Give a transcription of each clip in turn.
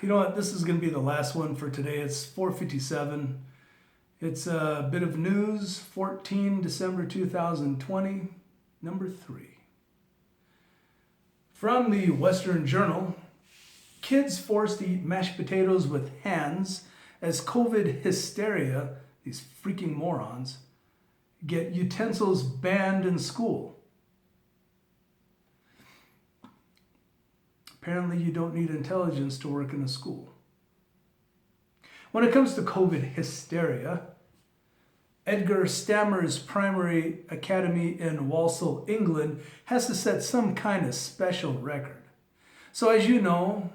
You know what? This is going to be the last one for today. It's 4:57. It's a bit of news. 14 December 2020, number 3. From the Western Journal, kids forced to eat mashed potatoes with hands as COVID hysteria, these freaking morons, get utensils banned in school. Apparently, you don't need intelligence to work in a school. When it comes to COVID hysteria, Edgar Stammer's Primary Academy in Walsall, England, has to set some kind of special record. So as you know,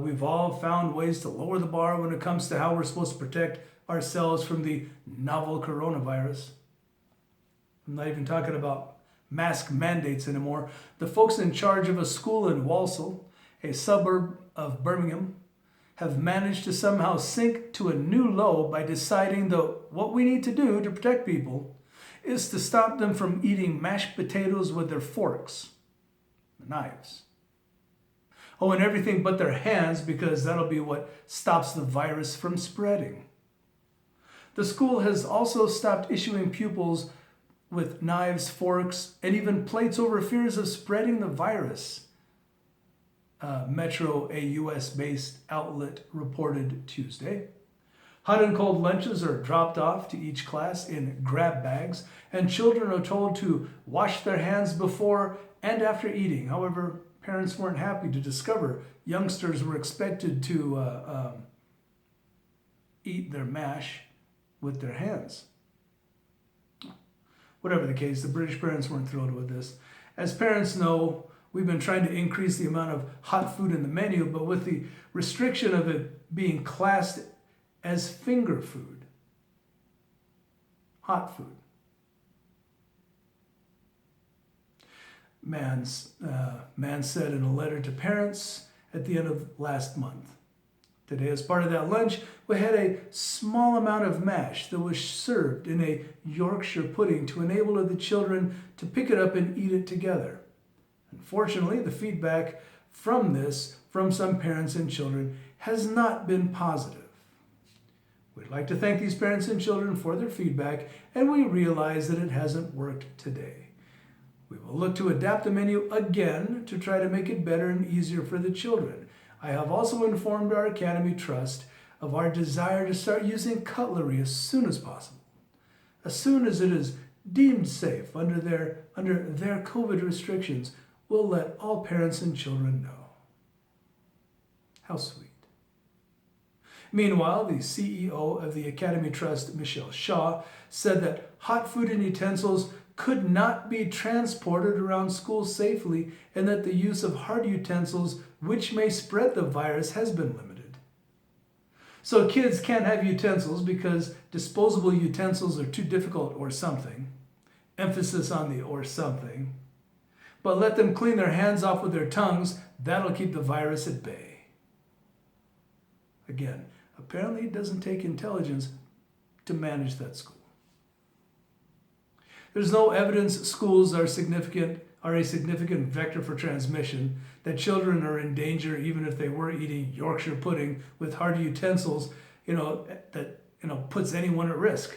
we've all found ways to lower the bar when it comes to how we're supposed to protect ourselves from the novel coronavirus. I'm not even talking about mask mandates anymore. The folks in charge of a school in Walsall, a suburb of Birmingham, have managed to somehow sink to a new low by deciding that what we need to do to protect people is to stop them from eating mashed potatoes with their forks, knives. Oh, and everything but their hands, because that'll be what stops the virus from spreading. The school has also stopped issuing pupils with knives, forks, and even plates over fears of spreading the virus. Metro, a US-based outlet, reported Tuesday. Hot and cold lunches are dropped off to each class in grab bags, and children are told to wash their hands before and after eating. However, parents weren't happy to discover youngsters were expected to eat their mash with their hands. Whatever the case, the British parents weren't thrilled with this. As parents know, we've been trying to increase the amount of hot food in the menu, but with the restriction of it being classed as finger food, hot food. Man said in a letter to parents at the end of last month. Today, as part of that lunch, we had a small amount of mash that was served in a Yorkshire pudding to enable the children to pick it up and eat it together. Unfortunately, the feedback from some parents and children has not been positive. We'd like to thank these parents and children for their feedback, and we realize that it hasn't worked today. We will look to adapt the menu again to try to make it better and easier for the children. I have also informed our Academy Trust of our desire to start using cutlery as soon as possible, as soon as it is deemed safe under their COVID restrictions. We'll let all parents and children know. How sweet. Meanwhile, the CEO of the Academy Trust, Michelle Shaw, said that hot food and utensils could not be transported around schools safely, and that the use of hard utensils, which may spread the virus, has been limited. So kids can't have utensils because disposable utensils are too difficult or something. Emphasis on the or something. But let them clean their hands off with their tongues. That'll keep the virus at bay. Again, apparently it doesn't take intelligence to manage that school. There's no evidence schools are a significant vector for transmission, that children are in danger even if they were eating Yorkshire pudding with hard utensils, that puts anyone at risk.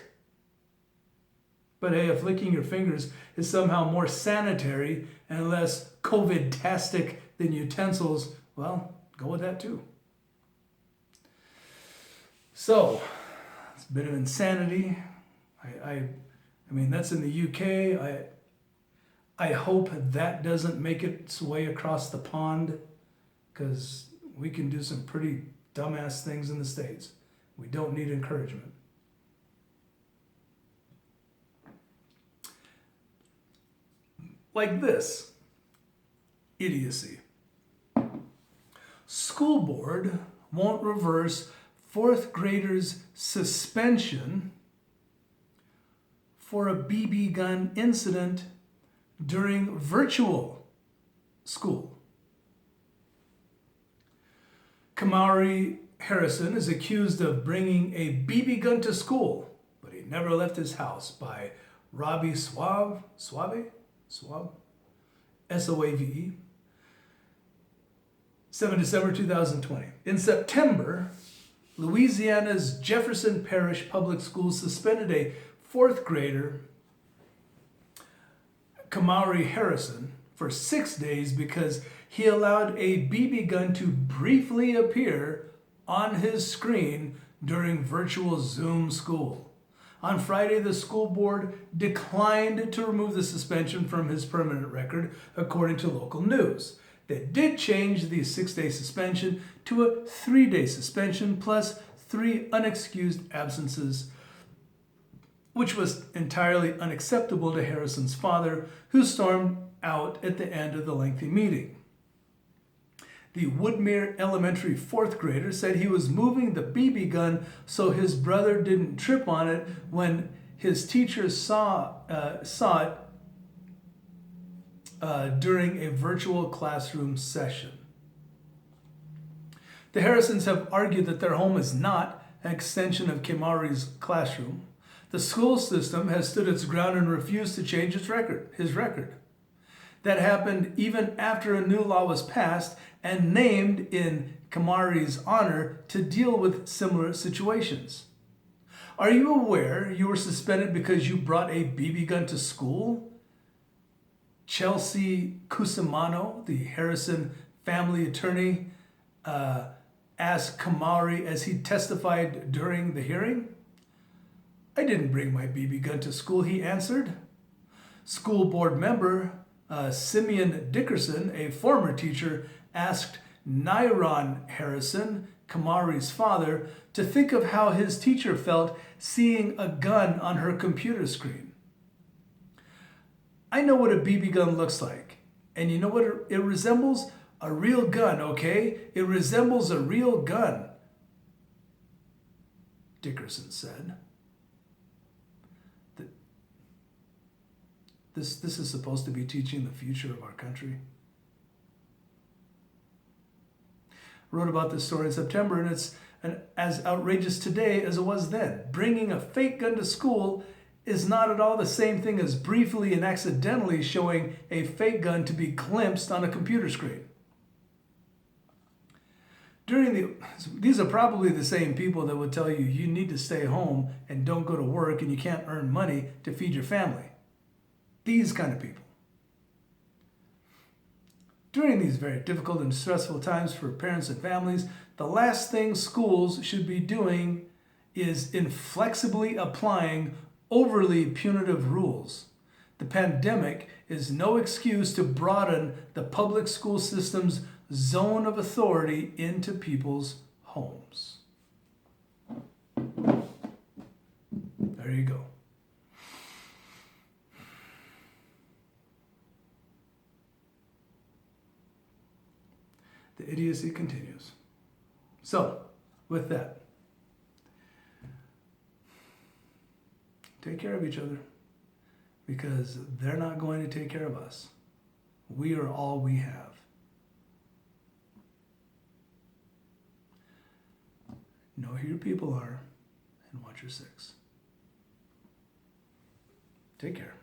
But hey, if licking your fingers is somehow more sanitary and less COVID-tastic than utensils, well, go with that too. So, it's a bit of insanity. I mean, that's in the UK. I hope that doesn't make its way across the pond, because we can do some pretty dumbass things in the States. We don't need encouragement. Like this idiocy. School board won't reverse fourth graders' suspension for a BB gun incident during virtual school. Kamari Harrison is accused of bringing a BB gun to school, but he never left his house, by Robbie Suave, S-O-A-V-E, 7 December 2020. In September, Louisiana's Jefferson Parish Public Schools suspended a fourth grader, Kamari Harrison, for 6 days because he allowed a BB gun to briefly appear on his screen during virtual Zoom school. On Friday, the school board declined to remove the suspension from his permanent record, according to local news. They did change the 6-day suspension to a 3-day suspension plus 3 unexcused absences, which was entirely unacceptable to Harrison's father, who stormed out at the end of the lengthy meeting. The Woodmere Elementary 4th grader said he was moving the BB gun so his brother didn't trip on it when his teacher saw it during a virtual classroom session. The Harrisons have argued that their home is not an extension of Kamari's classroom. The school system has stood its ground and refused to change his record. That happened even after a new law was passed and named in Kamari's honor to deal with similar situations. Are you aware you were suspended because you brought a BB gun to school? Chelsea Cusimano, the Harrison family attorney, asked Kamari as he testified during the hearing. I didn't bring my BB gun to school, he answered. School board member Simeon Dickerson, a former teacher, asked Nyron Harrison, Kamari's father, to think of how his teacher felt seeing a gun on her computer screen. I know what a BB gun looks like, and you know what it resembles? A real gun, okay? It resembles a real gun, Dickerson said. This is supposed to be teaching the future of our country. I wrote about this story in September, and it's as outrageous today as it was then. Bringing a fake gun to school is not at all the same thing as briefly and accidentally showing a fake gun to be glimpsed on a computer screen. These are probably the same people that would tell you you need to stay home and don't go to work and you can't earn money to feed your family. These kind of people. During these very difficult and stressful times for parents and families, the last thing schools should be doing is inflexibly applying overly punitive rules. The pandemic is no excuse to broaden the public school system's zone of authority into people's homes. There you go. The idiocy continues. So, with that, take care of each other because they're not going to take care of us. We are all we have. Know who your people are and watch your six. Take care.